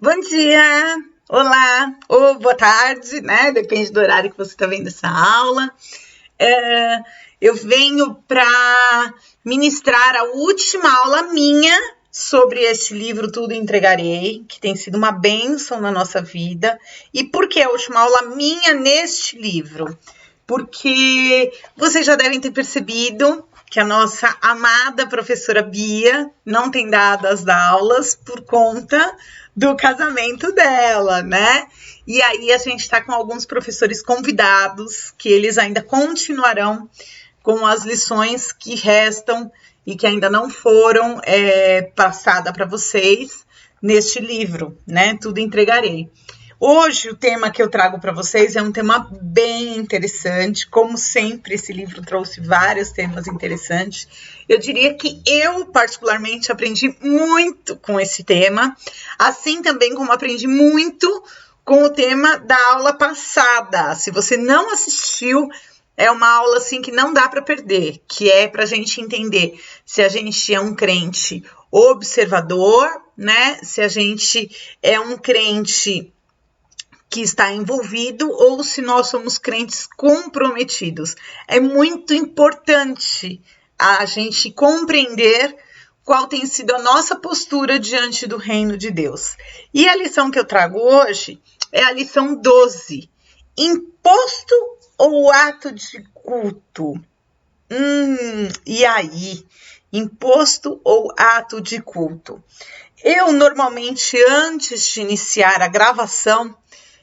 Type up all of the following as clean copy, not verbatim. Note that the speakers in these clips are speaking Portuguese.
Bom dia, olá, ou boa tarde, né? Depende do horário que você está vendo essa aula. Eu venho para ministrar a última aula minha sobre este livro Tudo Entregarei, que tem sido uma bênção na nossa vida. E por que a última aula minha neste livro? Porque vocês já devem ter percebido que a nossa amada professora Bia não tem dado as aulas por conta do casamento dela, né? E aí a gente está com alguns professores convidados que eles ainda continuarão com as lições que restam e que ainda não foram passadas para vocês neste livro, né? Tudo Entregarei. Hoje, o tema que eu trago para vocês é um tema bem interessante. Como sempre, esse livro trouxe vários temas interessantes. Eu diria que eu, particularmente, aprendi muito com esse tema, assim também como aprendi muito com o tema da aula passada. Se você não assistiu, é uma aula assim que não dá para perder, que é para a gente entender se a gente é um crente observador, né? Se a gente é um crente que está envolvido ou se nós somos crentes comprometidos. É muito importante a gente compreender qual tem sido a nossa postura diante do reino de Deus. E a lição que eu trago hoje é a lição 12. Imposto ou ato de culto? E aí? Imposto ou ato de culto? Eu, normalmente, antes de iniciar a gravação,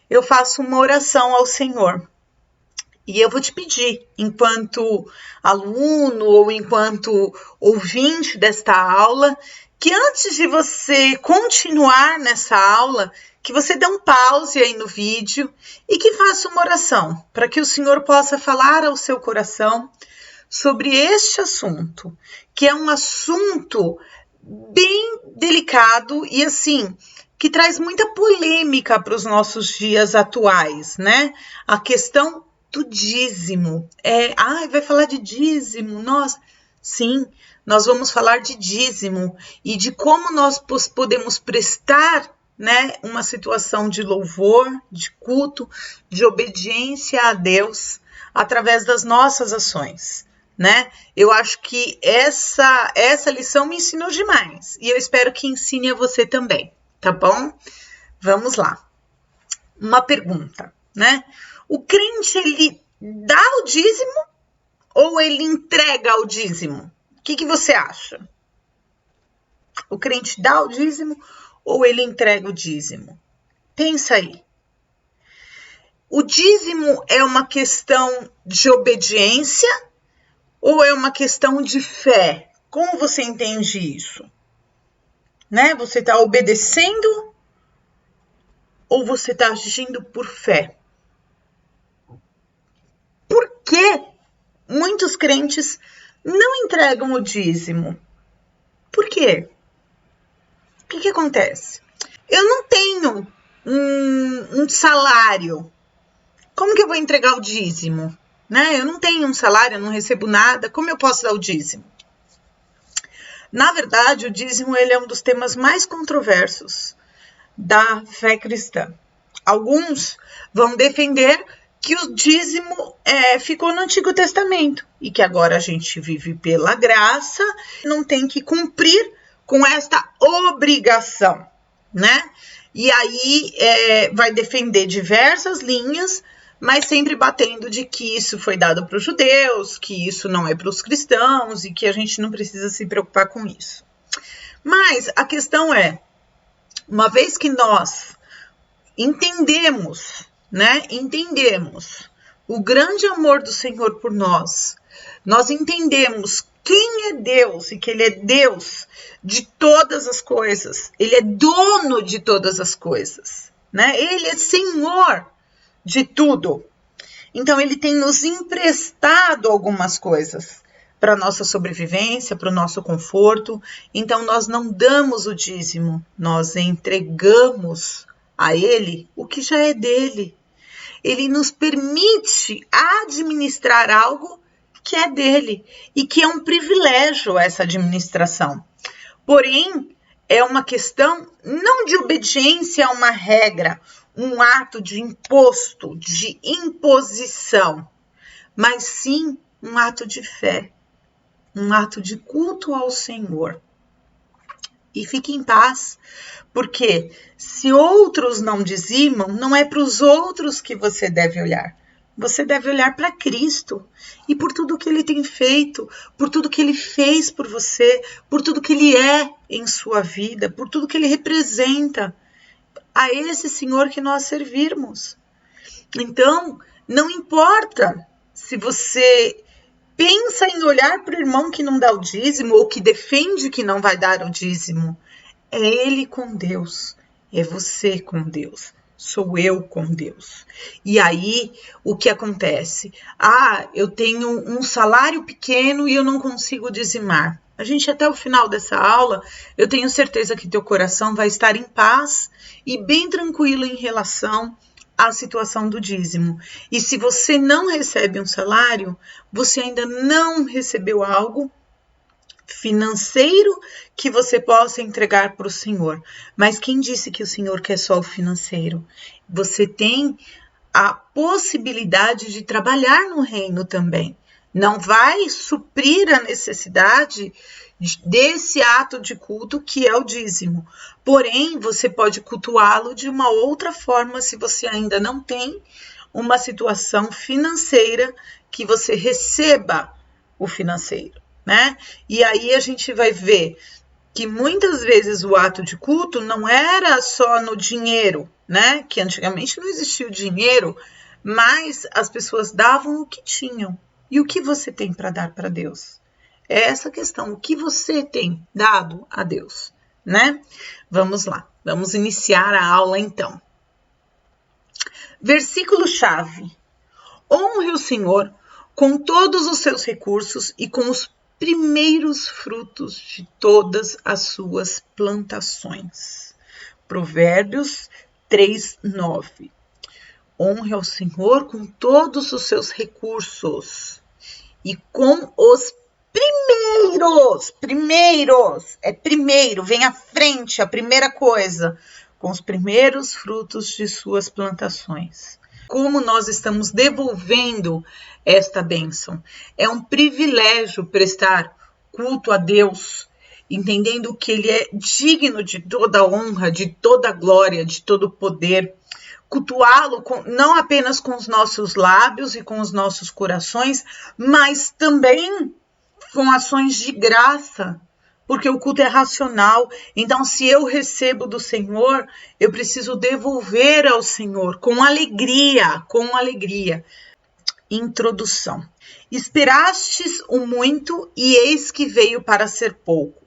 eu faço uma oração ao Senhor. E eu vou te pedir, enquanto aluno ou enquanto ouvinte desta aula, que antes de você continuar nessa aula, que você dê um pause aí no vídeo e que faça uma oração, para que o Senhor possa falar ao seu coração sobre este assunto, que é um assunto bem delicado e assim, que traz muita polêmica para os nossos dias atuais, né? A questão do dízimo. Vai falar de dízimo? Nossa, sim, nós vamos falar de dízimo e de como nós podemos prestar, né, uma situação de louvor, de culto, de obediência a Deus através das nossas ações, né? Eu acho que essa lição me ensinou demais e eu espero que ensine a você também. Tá bom? Vamos lá. Uma pergunta, né? O crente, ele dá o dízimo ou ele entrega o dízimo? O que você acha? O crente dá o dízimo ou ele entrega o dízimo? Pensa aí. O dízimo é uma questão de obediência ou é uma questão de fé? Como você entende isso? Né? Você está obedecendo ou você está agindo por fé? Por que muitos crentes não entregam o dízimo? Por quê? O que acontece? Eu não tenho um salário. Como que eu vou entregar o dízimo? Né? Eu não tenho um salário, eu não recebo nada. Como eu posso dar o dízimo? Na verdade, o dízimo ele é um dos temas mais controversos da fé cristã. Alguns vão defender que o dízimo ficou no Antigo Testamento e que agora a gente vive pela graça, não tem que cumprir com esta obrigação, né? E aí vai defender diversas linhas, mas sempre batendo de que isso foi dado para os judeus, que isso não é para os cristãos e que a gente não precisa se preocupar com isso. Mas a questão é, uma vez que nós entendemos o grande amor do Senhor por nós, nós entendemos quem é Deus e que Ele é Deus de todas as coisas, Ele é dono de todas as coisas, né? Ele é Senhor de tudo. Então, Ele tem nos emprestado algumas coisas para a nossa sobrevivência, para o nosso conforto. Então, nós não damos o dízimo, nós entregamos a Ele o que já é dele. Ele nos permite administrar algo que é dele e que é um privilégio essa administração. Porém, é uma questão não de obediência a uma regra, um ato de imposto, de imposição, mas sim um ato de fé, um ato de culto ao Senhor. E fique em paz, porque se outros não dizimam, não é para os outros que você deve olhar. Você deve olhar para Cristo e por tudo que Ele tem feito, por tudo que Ele fez por você, por tudo que Ele é em sua vida, por tudo que Ele representa. A esse Senhor que nós servirmos. Então, não importa se você pensa em olhar para o irmão que não dá o dízimo ou que defende que não vai dar o dízimo. É ele com Deus, é você com Deus, sou eu com Deus. E aí, o que acontece? Eu tenho um salário pequeno e eu não consigo dizimar. A gente, até o final dessa aula, eu tenho certeza que teu coração vai estar em paz e bem tranquilo em relação à situação do dízimo. E se você não recebe um salário, você ainda não recebeu algo financeiro que você possa entregar para o Senhor. Mas quem disse que o Senhor quer só o financeiro? Você tem a possibilidade de trabalhar no reino também. Não vai suprir a necessidade desse ato de culto que é o dízimo. Porém, você pode cultuá-lo de uma outra forma se você ainda não tem uma situação financeira que você receba o financeiro, né? E aí a gente vai ver que muitas vezes o ato de culto não era só no dinheiro, né? Que antigamente não existia o dinheiro, mas as pessoas davam o que tinham. E o que você tem para dar para Deus? É essa questão, o que você tem dado a Deus, né? Vamos lá, vamos iniciar a aula então. Versículo-chave. Honre o Senhor com todos os seus recursos e com os primeiros frutos de todas as suas plantações. Provérbios 3:9. Honre ao Senhor com todos os seus recursos e com os primeiro, vem à frente, a primeira coisa, com os primeiros frutos de suas plantações. Como nós estamos devolvendo esta bênção? É um privilégio prestar culto a Deus, entendendo que Ele é digno de toda honra, de toda glória, de todo poder. Cultuá-lo não apenas com os nossos lábios e com os nossos corações, mas também com ações de graça, porque o culto é racional. Então, se eu recebo do Senhor, eu preciso devolver ao Senhor com alegria, Introdução. Esperastes o muito e eis que veio para ser pouco.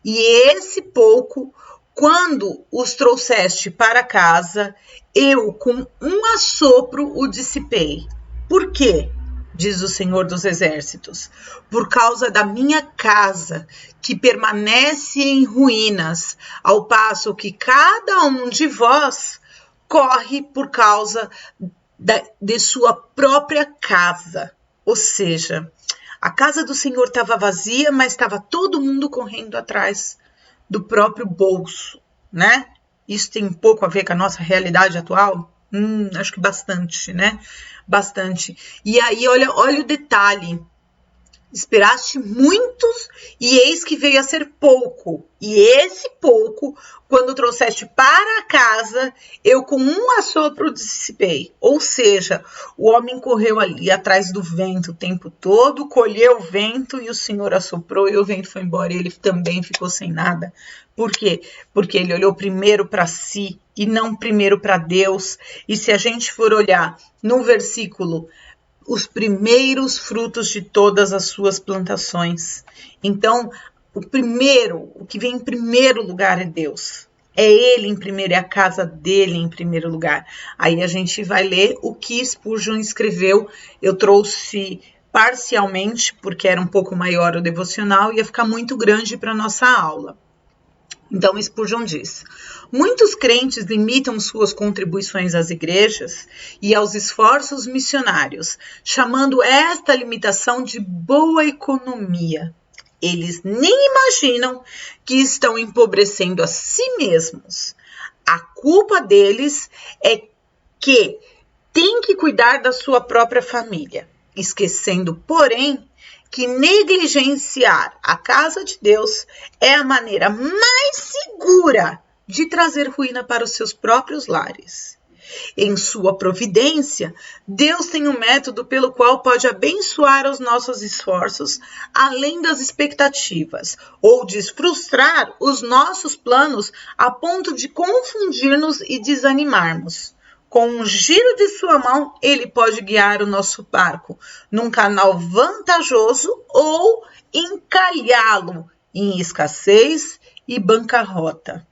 E esse pouco, quando os trouxeste para casa, eu com um assopro o dissipei. Por quê? Diz o Senhor dos Exércitos, por causa da minha casa, que permanece em ruínas, ao passo que cada um de vós corre por causa de sua própria casa. Ou seja, a casa do Senhor estava vazia, mas estava todo mundo correndo atrás do próprio bolso, né? Isso tem um pouco a ver com a nossa realidade atual? Acho que bastante, né? Bastante. E aí, olha o detalhe. Esperaste muitos e eis que veio a ser pouco. E esse pouco, quando trouxeste para casa, eu com um assopro dissipei. Ou seja, o homem correu ali atrás do vento o tempo todo, colheu o vento e o Senhor assoprou e o vento foi embora e ele também ficou sem nada. Por quê? Porque ele olhou primeiro para si e não primeiro para Deus. E se a gente for olhar no versículo, os primeiros frutos de todas as suas plantações. Então, o que vem em primeiro lugar é Deus. É Ele em primeiro, é a casa dele em primeiro lugar. Aí a gente vai ler o que Spurgeon escreveu. Eu trouxe parcialmente, porque era um pouco maior o devocional, ia ficar muito grande para a nossa aula. Então, Spurgeon diz: muitos crentes limitam suas contribuições às igrejas e aos esforços missionários, chamando esta limitação de boa economia. Eles nem imaginam que estão empobrecendo a si mesmos. A culpa deles é que tem que cuidar da sua própria família, esquecendo, porém, que negligenciar a casa de Deus é a maneira mais segura de trazer ruína para os seus próprios lares. Em sua providência, Deus tem um método pelo qual pode abençoar os nossos esforços além das expectativas, ou desfrustrar os nossos planos a ponto de confundir-nos e desanimarmos. Com um giro de sua mão, ele pode guiar o nosso barco num canal vantajoso ou encalhá-lo em escassez e bancarrota.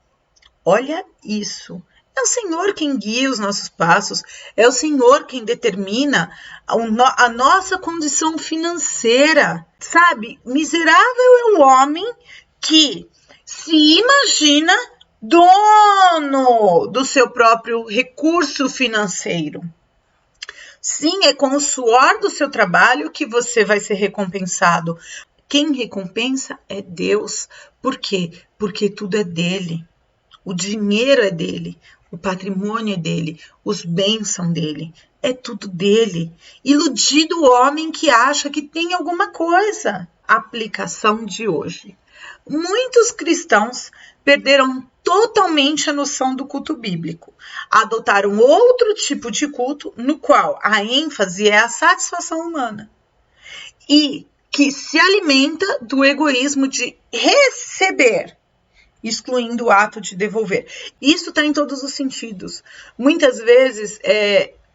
Olha isso. É o Senhor quem guia os nossos passos, é o Senhor quem determina a nossa condição financeira. Sabe, miserável é o homem que se imagina dono do seu próprio recurso financeiro. Sim, é com o suor do seu trabalho que você vai ser recompensado. Quem recompensa é Deus. Por quê? Porque tudo é dele. O dinheiro é dele, o patrimônio é dele, os bens são dele, é tudo dele. Iludido o homem que acha que tem alguma coisa. Aplicação de hoje. Muitos cristãos perderam totalmente a noção do culto bíblico. Adotaram outro tipo de culto no qual a ênfase é a satisfação humana e que se alimenta do egoísmo de receber, excluindo o ato de devolver. Isso está em todos os sentidos. Muitas vezes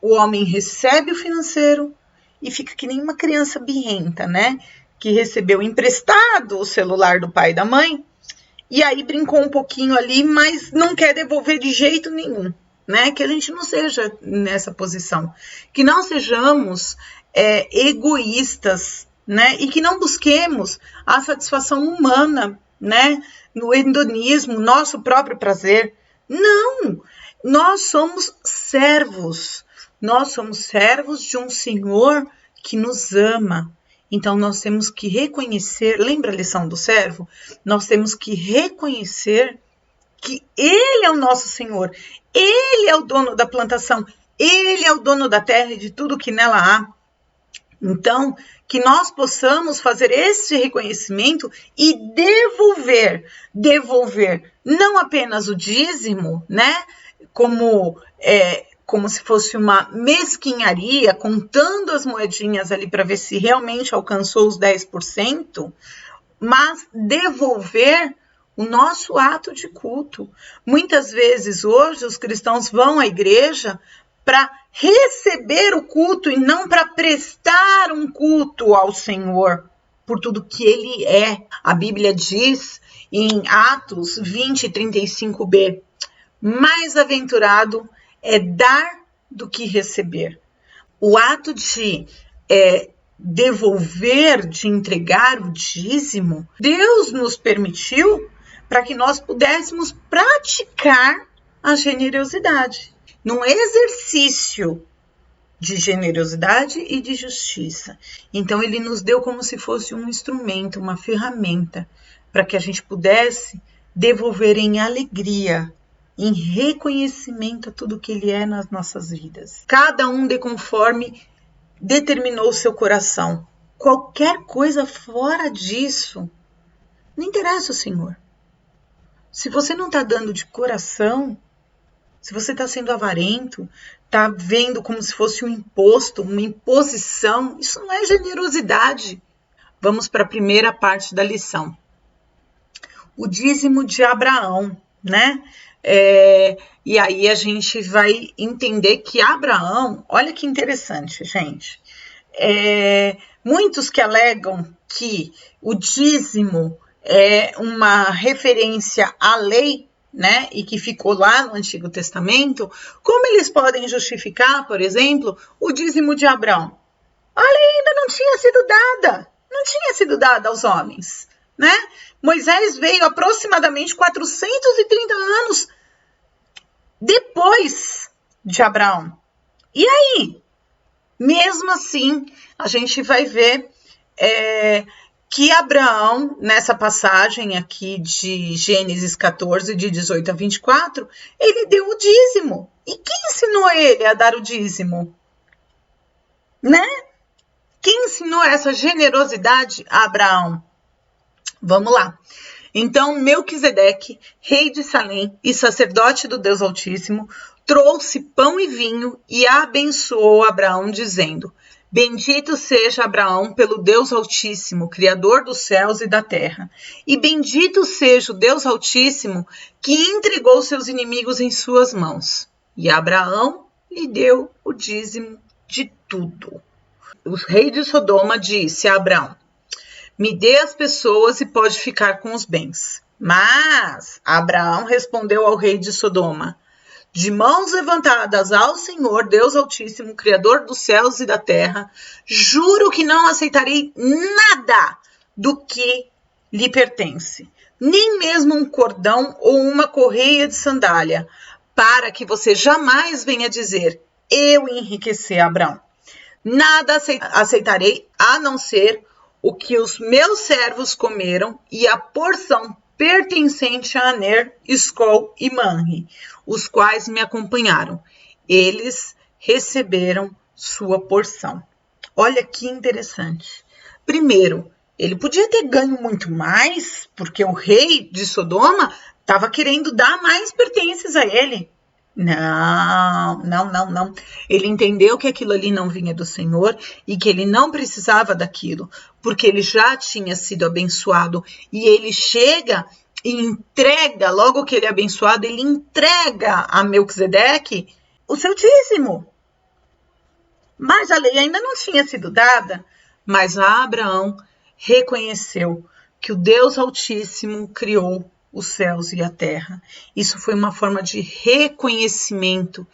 o homem recebe o financeiro e fica que nem uma criança birrenta, né? Que recebeu emprestado o celular do pai e da mãe, e aí brincou um pouquinho ali, mas não quer devolver de jeito nenhum, né? Que a gente não seja nessa posição, que não sejamos egoístas, né? E que não busquemos a satisfação humana, né? No hedonismo, nosso próprio prazer. Não! Nós somos servos de um Senhor que nos ama. Então, nós temos que reconhecer, lembra a lição do servo? Nós temos que reconhecer que Ele é o nosso Senhor, Ele é o dono da plantação, Ele é o dono da terra e de tudo que nela há. Então, que nós possamos fazer esse reconhecimento e devolver não apenas o dízimo, né? Como se fosse uma mesquinharia, contando as moedinhas ali para ver se realmente alcançou os 10%, mas devolver o nosso ato de culto. Muitas vezes hoje os cristãos vão à igreja para receber o culto e não para prestar um culto ao Senhor por tudo que Ele é. A Bíblia diz em Atos 20:35b, mais aventurado é dar do que receber. O ato de devolver, de entregar o dízimo, Deus nos permitiu para que nós pudéssemos praticar a generosidade, num exercício de generosidade e de justiça. Então, Ele nos deu como se fosse um instrumento, uma ferramenta, para que a gente pudesse devolver em alegria, em reconhecimento a tudo que Ele é nas nossas vidas. Cada um de conforme determinou o seu coração. Qualquer coisa fora disso não interessa ao Senhor. Se você não está dando de coração, se você está sendo avarento, está vendo como se fosse um imposto, uma imposição, isso não é generosidade. Vamos para a primeira parte da lição. O dízimo de Abraão, né? E aí a gente vai entender que Abraão, olha que interessante, gente. Muitos que alegam que o dízimo é uma referência à lei, né, e que ficou lá no Antigo Testamento, como eles podem justificar, por exemplo, o dízimo de Abraão? A lei ainda não tinha sido dada aos homens, né? Moisés veio aproximadamente 430 anos depois de Abraão. E aí? Mesmo assim, a gente vai ver que Abraão, nessa passagem aqui de Gênesis 14, de 18 a 24, ele deu o dízimo. E quem ensinou ele a dar o dízimo? Né? Quem ensinou essa generosidade a Abraão? Vamos lá. Então, Melquisedeque, rei de Salém e sacerdote do Deus Altíssimo, trouxe pão e vinho e abençoou Abraão, dizendo: Bendito seja Abraão pelo Deus Altíssimo, Criador dos céus e da terra. E bendito seja o Deus Altíssimo, que entregou seus inimigos em suas mãos. E Abraão lhe deu o dízimo de tudo. O rei de Sodoma disse a Abraão: Me dê as pessoas e pode ficar com os bens. Mas Abraão respondeu ao rei de Sodoma: De mãos levantadas ao Senhor, Deus Altíssimo, Criador dos céus e da terra, juro que não aceitarei nada do que lhe pertence, nem mesmo um cordão ou uma correia de sandália, para que você jamais venha dizer: Eu enriqueci Abraão. Nada aceitarei a não ser o que os meus servos comeram e a porção pertencente a Aner, Escol e Manre, os quais me acompanharam. Eles receberam sua porção. Olha que interessante. Primeiro, ele podia ter ganho muito mais, porque o rei de Sodoma estava querendo dar mais pertences a ele. Não. Ele entendeu que aquilo ali não vinha do Senhor e que ele não precisava daquilo, porque ele já tinha sido abençoado. E ele chega e entrega, logo que ele é abençoado, ele entrega a Melquisedeque o seu dízimo. Mas a lei ainda não tinha sido dada, mas Abraão reconheceu que o Deus Altíssimo criou os céus e a terra. Isso foi uma forma de reconhecimento.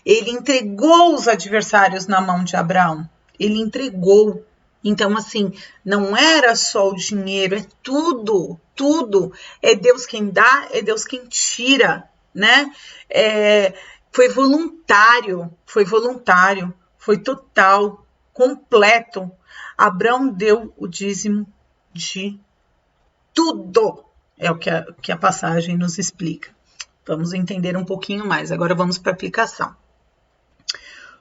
Ele entregou os adversários na mão de Abraão. Ele entregou. Então, assim, não era só o dinheiro, é tudo, tudo. É Deus quem dá, é Deus quem tira, né? Foi voluntário, foi total, completo. Abraão deu o dízimo de tudo. É o que a passagem nos explica. Vamos entender um pouquinho mais. Agora vamos para a aplicação.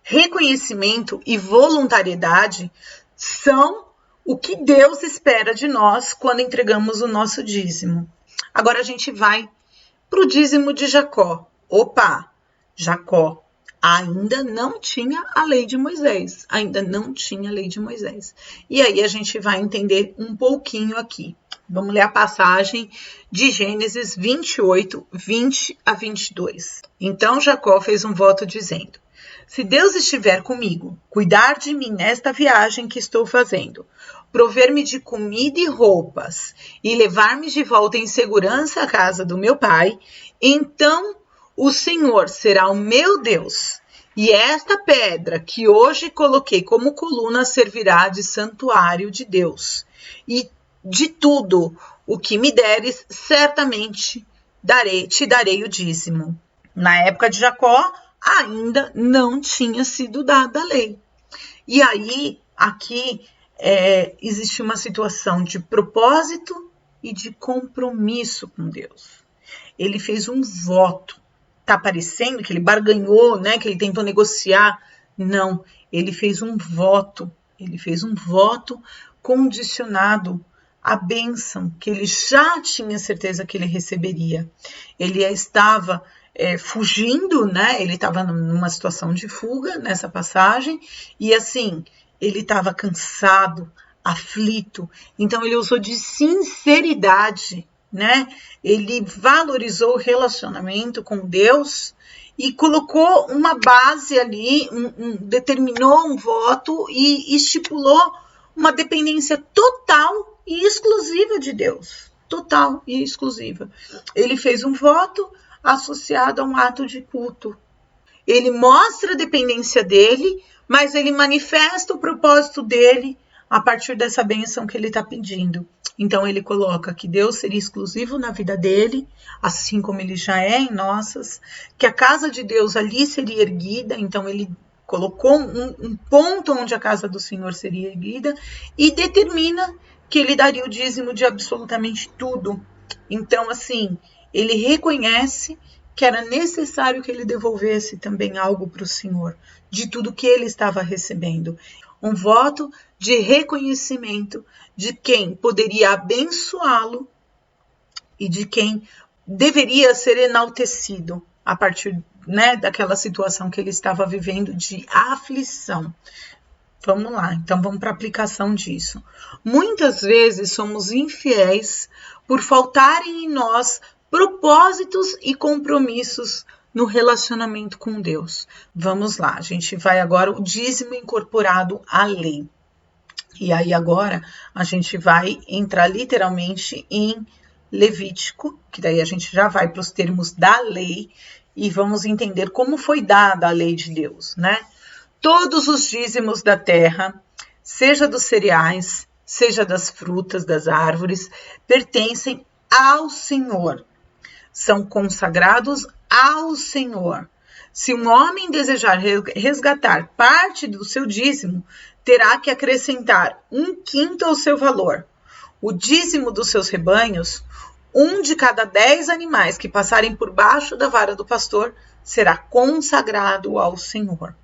Reconhecimento e voluntariedade são o que Deus espera de nós quando entregamos o nosso dízimo. Agora a gente vai para o dízimo de Jacó. Opa! Jacó ainda não tinha a lei de Moisés. E aí a gente vai entender um pouquinho aqui. Vamos ler a passagem de Gênesis 28, 20 a 22. Então Jacó fez um voto dizendo: Se Deus estiver comigo, cuidar de mim nesta viagem que estou fazendo, prover-me de comida e roupas e levar-me de volta em segurança à casa do meu pai, então o Senhor será o meu Deus, e esta pedra que hoje coloquei como coluna servirá de santuário de Deus. E de tudo o que me deres, certamente te darei o dízimo. Na época de Jacó, ainda não tinha sido dada a lei. E aí, aqui, existe uma situação de propósito e de compromisso com Deus. Ele fez um voto. Tá parecendo que ele barganhou, né? Que ele tentou negociar. Não, ele fez um voto. Ele fez um voto condicionado à bênção que ele já tinha certeza que ele receberia. Ele estava fugindo, né? Ele estava numa situação de fuga nessa passagem. E assim, ele estava cansado, aflito. Então ele usou de sinceridade, né? Ele valorizou o relacionamento com Deus e colocou uma base ali, determinou um voto e estipulou uma dependência total e exclusiva de Deus. Total e exclusiva. Ele fez um voto associado a um ato de culto. Ele mostra a dependência dele, mas ele manifesta o propósito dele a partir dessa bênção que ele está pedindo. Então ele coloca que Deus seria exclusivo na vida dele, assim como ele já é em nossas, que a casa de Deus ali seria erguida, então ele colocou um ponto onde a casa do Senhor seria erguida e determina que ele daria o dízimo de absolutamente tudo. Então, assim, ele reconhece que era necessário que ele devolvesse também algo para o Senhor, de tudo que ele estava recebendo. Um voto de reconhecimento de quem poderia abençoá-lo e de quem deveria ser enaltecido a partir, né, daquela situação que ele estava vivendo de aflição. Vamos lá, então vamos para a aplicação disso. Muitas vezes somos infiéis por faltarem em nós propósitos e compromissos no relacionamento com Deus. Vamos lá, a gente vai agora o dízimo incorporado à lei. E aí agora a gente vai entrar literalmente em Levítico, que daí a gente já vai para os termos da lei e vamos entender como foi dada a lei de Deus, né? Todos os dízimos da terra, seja dos cereais, seja das frutas, das árvores, pertencem ao Senhor. São consagrados ao Senhor. Se um homem desejar resgatar parte do seu dízimo, terá que acrescentar 1/5 ao seu valor. O dízimo dos seus rebanhos, 1 de cada 10 animais que passarem por baixo da vara do pastor, será consagrado ao Senhor.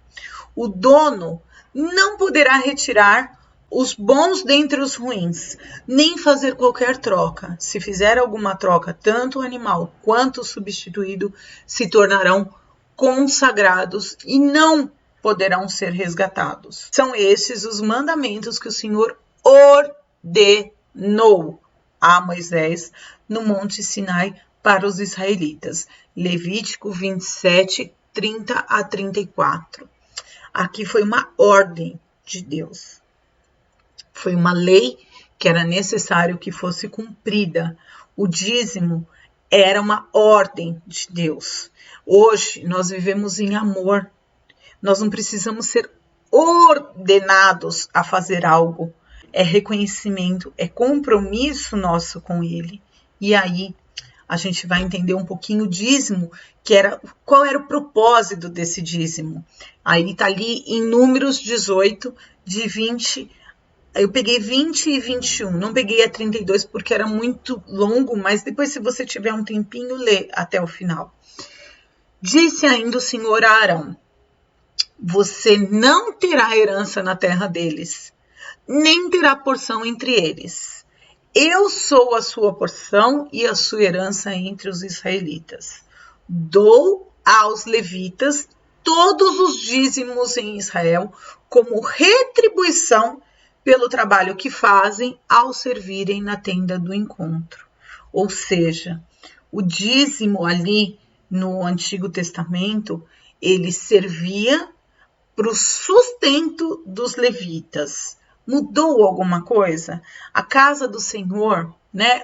O dono não poderá retirar os bons dentre os ruins, nem fazer qualquer troca. Se fizer alguma troca, tanto o animal quanto o substituído se tornarão consagrados e não poderão ser resgatados. São esses os mandamentos que o Senhor ordenou a Moisés no Monte Sinai para os israelitas. Levítico 27, 30 a 34. Aqui foi uma ordem de Deus. Foi uma lei que era necessário que fosse cumprida. O dízimo era uma ordem de Deus. Hoje nós vivemos em amor. Nós não precisamos ser ordenados a fazer algo. É reconhecimento, é compromisso nosso com Ele. E aí a gente vai entender um pouquinho o dízimo, qual era o propósito desse dízimo. Aí está ali em Números 18, de 20. Eu peguei 20 e 21, não peguei a 32 porque era muito longo, mas depois, se você tiver um tempinho, lê até o final. Disse ainda o Senhor a Arão: você não terá herança na terra deles, nem terá porção entre eles. Eu sou a sua porção e a sua herança entre os israelitas. Dou aos levitas todos os dízimos em Israel como retribuição pelo trabalho que fazem ao servirem na tenda do encontro. Ou seja, o dízimo ali no Antigo Testamento, ele servia para o sustento dos levitas. Mudou alguma coisa? A casa do Senhor, né?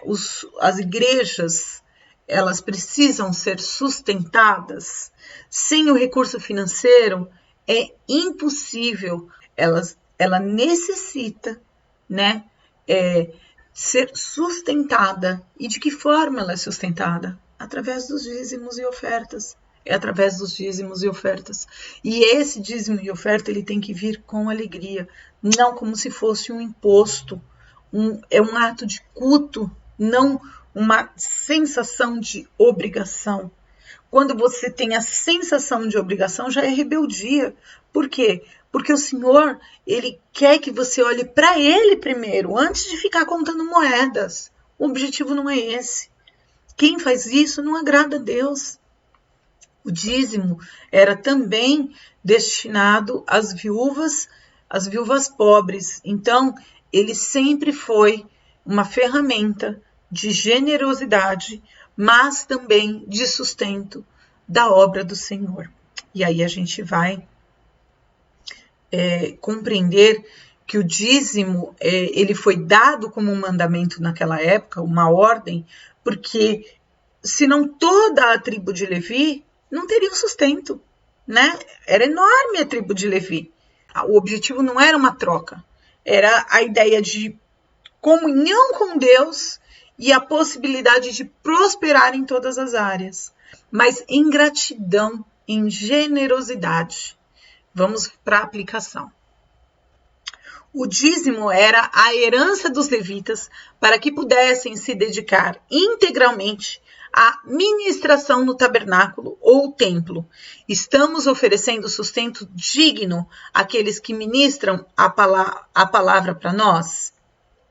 As igrejas, elas precisam ser sustentadas. Sem o recurso financeiro, é impossível. Ela necessita, né, ser sustentada. E de que forma ela é sustentada? Através dos dízimos e ofertas. É através dos dízimos e ofertas. E esse dízimo e oferta, ele tem que vir com alegria, não como se fosse um imposto. É um ato de culto, não uma sensação de obrigação. Quando você tem a sensação de obrigação, já é rebeldia. Por quê? Porque o Senhor, ele quer que você olhe para Ele primeiro, antes de ficar contando moedas. O objetivo não é esse. Quem faz isso não agrada a Deus. O dízimo era também destinado às viúvas pobres. Então, ele sempre foi uma ferramenta de generosidade, mas também de sustento da obra do Senhor. E aí a gente vai compreender que o dízimo ele foi dado como um mandamento naquela época, uma ordem, porque senão toda a tribo de Levi não teria o sustento, né? Era enorme a tribo de Levi. O objetivo não era uma troca, era a ideia de comunhão com Deus e a possibilidade de prosperar em todas as áreas, mas em gratidão, em generosidade. Vamos para a aplicação. O dízimo era a herança dos levitas para que pudessem se dedicar integralmente à ministração no tabernáculo ou templo. Estamos oferecendo sustento digno àqueles que ministram a palavra para nós,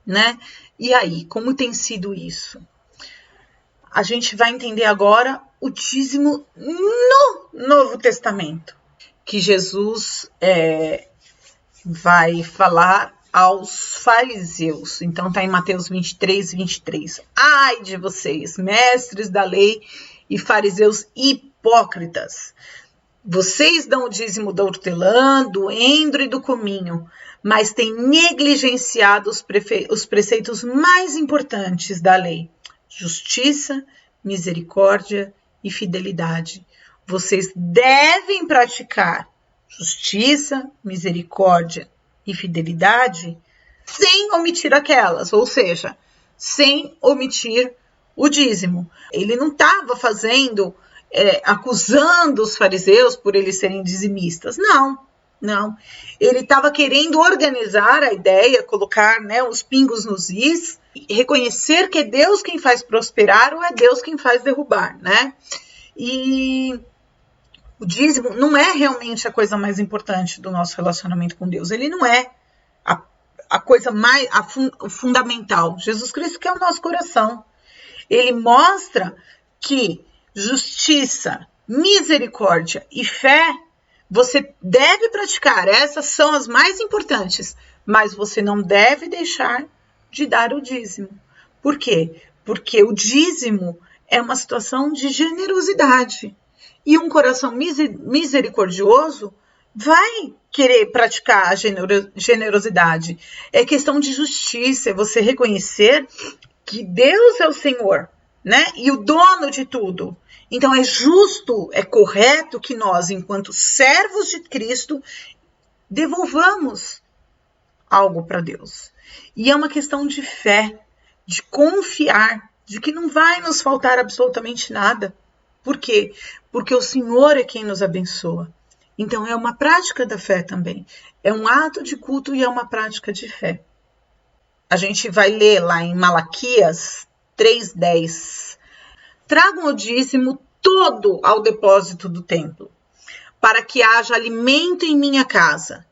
né? E aí, como tem sido isso? A gente vai entender agora o dízimo no Novo Testamento, que Jesus vai falar aos fariseus. Então está em Mateus 23, 23. Ai de vocês, mestres da lei e fariseus hipócritas. Vocês dão o dízimo da hortelã, do endro e do cominho, mas têm negligenciado os preceitos mais importantes da lei: justiça, misericórdia e fidelidade. Vocês devem praticar justiça, misericórdia e fidelidade sem omitir aquelas, ou seja, sem omitir o dízimo. Ele não estava acusando os fariseus por eles serem dizimistas, não. Ele estava querendo organizar a ideia, colocar, os pingos nos is, reconhecer que é Deus quem faz prosperar ou é Deus quem faz derrubar, né? E o dízimo não é realmente a coisa mais importante do nosso relacionamento com Deus. Ele não é a coisa mais fundamental. Jesus Cristo quer o nosso coração. Ele mostra que justiça, misericórdia e fé você deve praticar. Essas são as mais importantes. Mas você não deve deixar de dar o dízimo. Por quê? Porque o dízimo é uma situação de generosidade. E um coração misericordioso vai querer praticar a generosidade. É questão de justiça, é você reconhecer que Deus é o Senhor, né? E o dono de tudo. Então é justo, é correto que nós, enquanto servos de Cristo, devolvamos algo para Deus. E é uma questão de fé, de confiar, de que não vai nos faltar absolutamente nada. Por quê? Porque o Senhor é quem nos abençoa. Então é uma prática da fé também. É um ato de culto e é uma prática de fé. A gente vai ler lá em Malaquias 3:10. Tragam o dízimo todo ao depósito do templo, para que haja alimento em minha casa.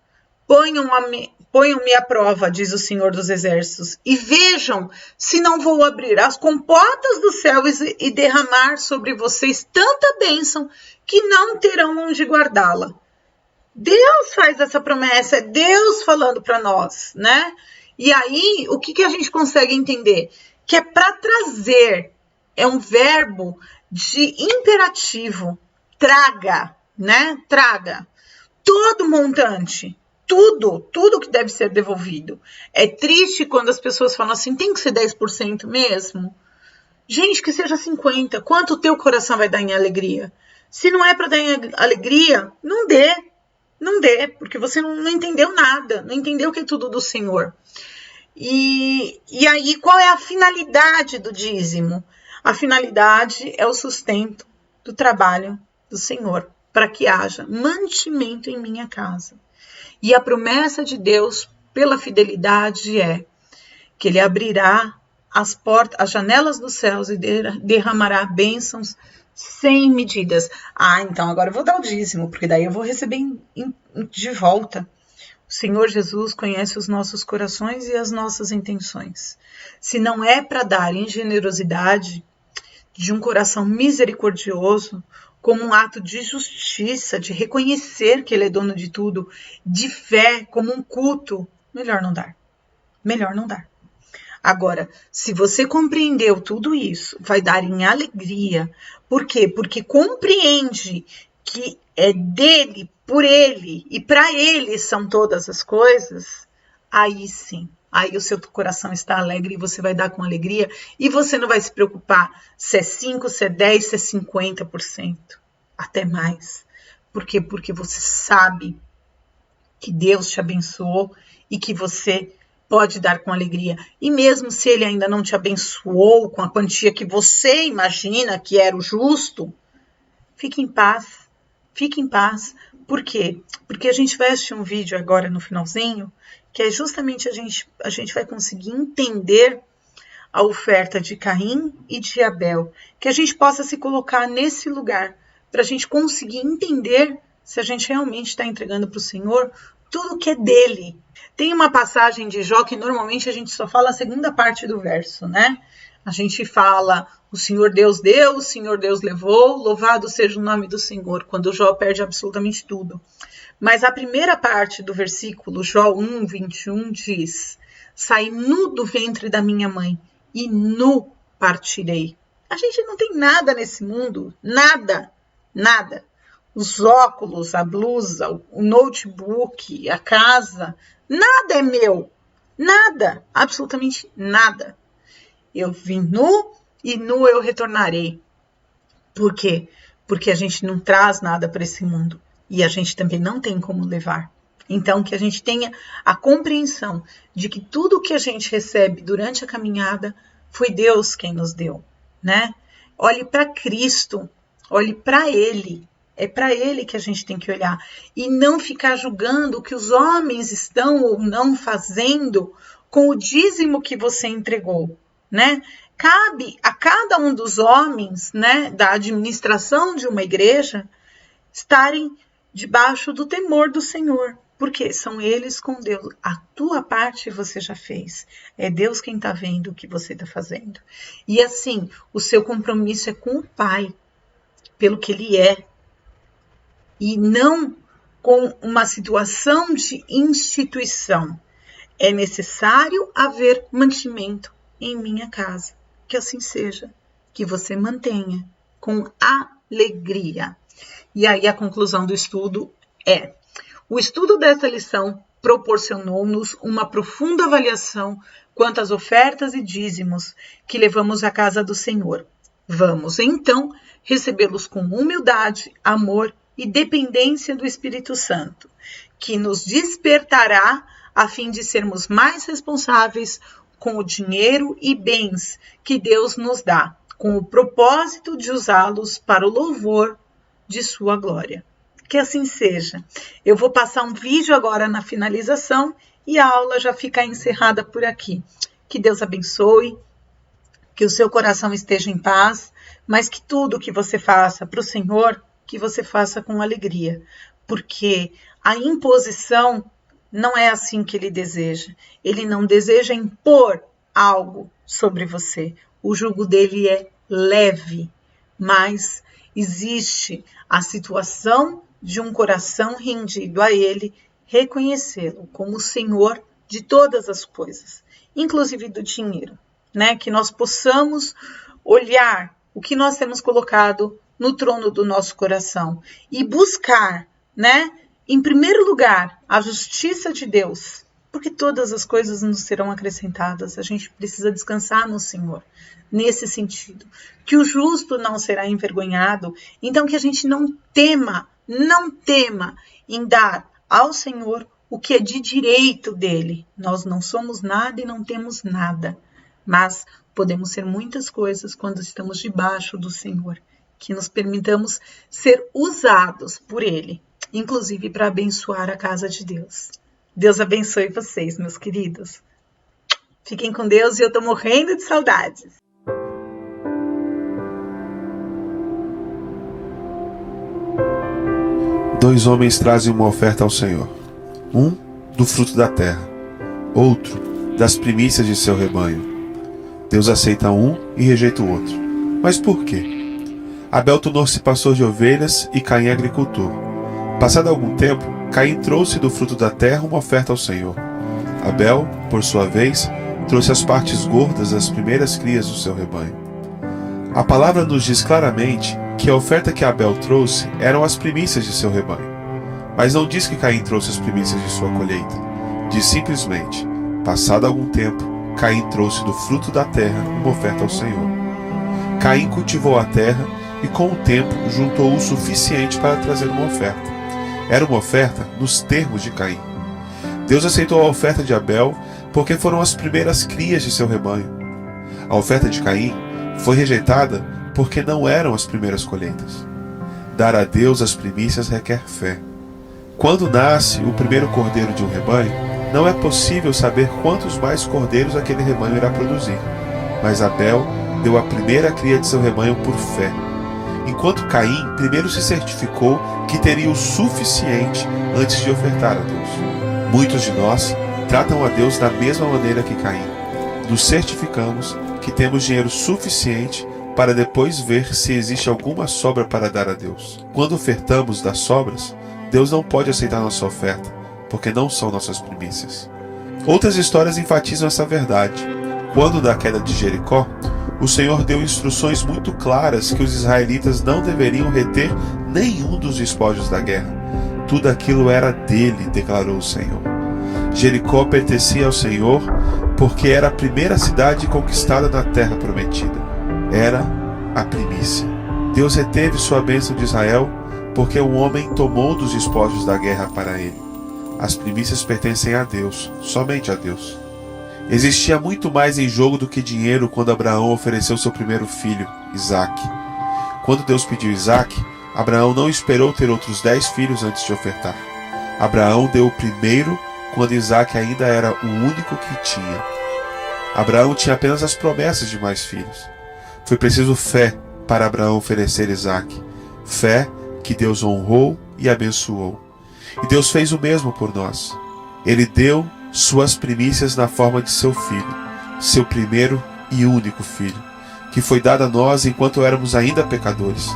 Ponham-me à prova, diz o Senhor dos Exércitos, e vejam se não vou abrir as comportas dos céus e derramar sobre vocês tanta bênção que não terão onde guardá-la. Deus faz essa promessa, é Deus falando para nós, né? E aí, o que a gente consegue entender? Que é para trazer, é um verbo de imperativo, traga, né? Traga. Todo montante, tudo que deve ser devolvido. É triste quando as pessoas falam assim, tem que ser 10% mesmo? Gente, que seja 50%. Quanto o teu coração vai dar em alegria? Se não é para dar em alegria, não dê. Não dê, porque você não entendeu nada, não entendeu que é tudo do Senhor. E aí, qual é a finalidade do dízimo? A finalidade é o sustento do trabalho do Senhor, para que haja mantimento em minha casa. E a promessa de Deus, pela fidelidade, é que Ele abrirá as janelas dos céus e derramará bênçãos sem medidas. Então agora eu vou dar o dízimo, porque daí eu vou receber de volta. O Senhor Jesus conhece os nossos corações e as nossas intenções. Se não é para dar em generosidade, de um coração misericordioso, como um ato de justiça, de reconhecer que Ele é dono de tudo, de fé, como um culto, melhor não dar. Melhor não dar. Agora, se você compreendeu tudo isso, vai dar em alegria. Por quê? Porque compreende que é dele, por ele e para ele são todas as coisas. Aí sim, aí o seu coração está alegre e você vai dar com alegria. E você não vai se preocupar se é 5%, se é 10%, se é 50%. Até mais. Por quê? Porque você sabe que Deus te abençoou e que você pode dar com alegria. E mesmo se Ele ainda não te abençoou com a quantia que você imagina que era o justo, fique em paz. fique em paz. Por quê? Porque a gente vai assistir um vídeo agora no finalzinho, que é justamente a gente vai conseguir entender a oferta de Caim e de Abel, que a gente possa se colocar nesse lugar, para a gente conseguir entender se a gente realmente está entregando para o Senhor tudo que é dele. Tem uma passagem de Jó que normalmente a gente só fala a segunda parte do verso, né? A gente fala, o Senhor Deus deu, o Senhor Deus levou, louvado seja o nome do Senhor, quando Jó perde absolutamente tudo. Mas a primeira parte do versículo, Jó 1, 21, diz, saí nu do ventre da minha mãe e nu partirei. A gente não tem nada nesse mundo, nada. Os óculos, a blusa, o notebook, a casa, nada é meu. Nada, absolutamente nada. Eu vim nu e nu eu retornarei. Por quê? Porque a gente não traz nada para esse mundo e a gente também não tem como levar. Então, que a gente tenha a compreensão de que tudo que a gente recebe durante a caminhada foi Deus quem nos deu, né? Olhe para Cristo, olhe para Ele. É para Ele que a gente tem que olhar e não ficar julgando o que os homens estão ou não fazendo com o dízimo que você entregou, né? Cabe a cada um dos homens, né, da administração de uma igreja, estarem debaixo do temor do Senhor, porque são eles com Deus. A tua parte você já fez. É Deus quem está vendo o que você está fazendo. E assim, o seu compromisso é com o Pai, pelo que Ele é, e não com uma situação de instituição. É necessário haver mantimento em minha casa. Que assim seja, que você mantenha com alegria. E aí a conclusão do estudo é: o estudo dessa lição proporcionou-nos uma profunda avaliação quanto às ofertas e dízimos que levamos à casa do Senhor. Vamos, então, recebê-los com humildade, amor e dependência do Espírito Santo, que nos despertará a fim de sermos mais responsáveis com o dinheiro e bens que Deus nos dá, com o propósito de usá-los para o louvor de sua glória. Que assim seja. Eu vou passar um vídeo agora na finalização e a aula já fica encerrada por aqui. Que Deus abençoe, que o seu coração esteja em paz, mas que tudo que você faça para o Senhor, que você faça com alegria, porque a imposição não é assim que Ele deseja. Ele não deseja impor algo sobre você. O jugo dele é leve, mas existe a situação de um coração rendido a Ele, reconhecê-lo como o Senhor de todas as coisas, inclusive do dinheiro, né? Que nós possamos olhar o que nós temos colocado no trono do nosso coração e buscar, né? Em primeiro lugar, a justiça de Deus, porque todas as coisas nos serão acrescentadas. A gente precisa descansar no Senhor, nesse sentido. Que o justo não será envergonhado, então que a gente não tema em dar ao Senhor o que é de direito dele. Nós não somos nada e não temos nada, mas podemos ser muitas coisas quando estamos debaixo do Senhor. Que nos permitamos ser usados por Ele, inclusive para abençoar a casa de Deus. Deus abençoe vocês, meus queridos. Fiquem com Deus e eu estou morrendo de saudades. Dois homens trazem uma oferta ao Senhor. Um do fruto da terra, outro das primícias de seu rebanho. Deus aceita um e rejeita o outro. Mas por quê? Abel tornou-se pastor de ovelhas e Caim agricultor. Passado algum tempo, Caim trouxe do fruto da terra uma oferta ao Senhor. Abel, por sua vez, trouxe as partes gordas das primeiras crias do seu rebanho. A palavra nos diz claramente que a oferta que Abel trouxe eram as primícias de seu rebanho. Mas não diz que Caim trouxe as primícias de sua colheita. Diz simplesmente, passado algum tempo, Caim trouxe do fruto da terra uma oferta ao Senhor. Caim cultivou a terra e com o tempo juntou o suficiente para trazer uma oferta. Era uma oferta nos termos de Caim. Deus aceitou a oferta de Abel porque foram as primeiras crias de seu rebanho. A oferta de Caim foi rejeitada porque não eram as primeiras colheitas. Dar a Deus as primícias requer fé. Quando nasce o primeiro cordeiro de um rebanho, não é possível saber quantos mais cordeiros aquele rebanho irá produzir. Mas Abel deu a primeira cria de seu rebanho por fé, enquanto Caim primeiro se certificou que teria o suficiente antes de ofertar a Deus. Muitos de nós tratam a Deus da mesma maneira que Caim. Nos certificamos que temos dinheiro suficiente para depois ver se existe alguma sobra para dar a Deus. Quando ofertamos das sobras, Deus não pode aceitar nossa oferta, porque não são nossas primícias. Outras histórias enfatizam essa verdade. Quando da queda de Jericó, o Senhor deu instruções muito claras que os israelitas não deveriam reter nenhum dos despojos da guerra. Tudo aquilo era dele, declarou o Senhor. Jericó pertencia ao Senhor porque era a primeira cidade conquistada na terra prometida. Era a primícia. Deus reteve sua bênção de Israel porque o homem tomou dos despojos da guerra para ele. As primícias pertencem a Deus, somente a Deus. Existia muito mais em jogo do que dinheiro quando Abraão ofereceu seu primeiro filho, Isaque. Quando Deus pediu Isaque, Abraão não esperou ter outros 10 filhos antes de ofertar. Abraão deu o primeiro quando Isaque ainda era o único que tinha. Abraão tinha apenas as promessas de mais filhos. Foi preciso fé para Abraão oferecer Isaque. Fé que Deus honrou e abençoou. E Deus fez o mesmo por nós. Ele deu suas primícias na forma de seu filho, seu primeiro e único filho, que foi dado a nós enquanto éramos ainda pecadores.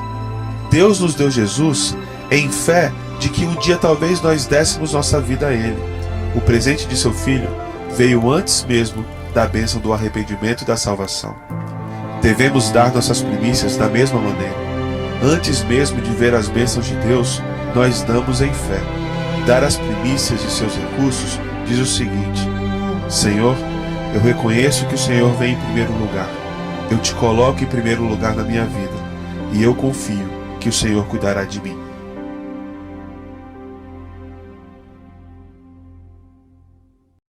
Deus nos deu Jesus em fé de que um dia talvez nós dessemos nossa vida a Ele. O presente de seu filho veio antes mesmo da bênção do arrependimento e da salvação. Devemos dar nossas primícias da mesma maneira. Antes mesmo de ver as bênçãos de Deus, nós damos em fé. Dar as primícias de seus recursos diz o seguinte: Senhor, eu reconheço que o Senhor vem em primeiro lugar. Eu te coloco em primeiro lugar na minha vida, e eu confio que o Senhor cuidará de mim.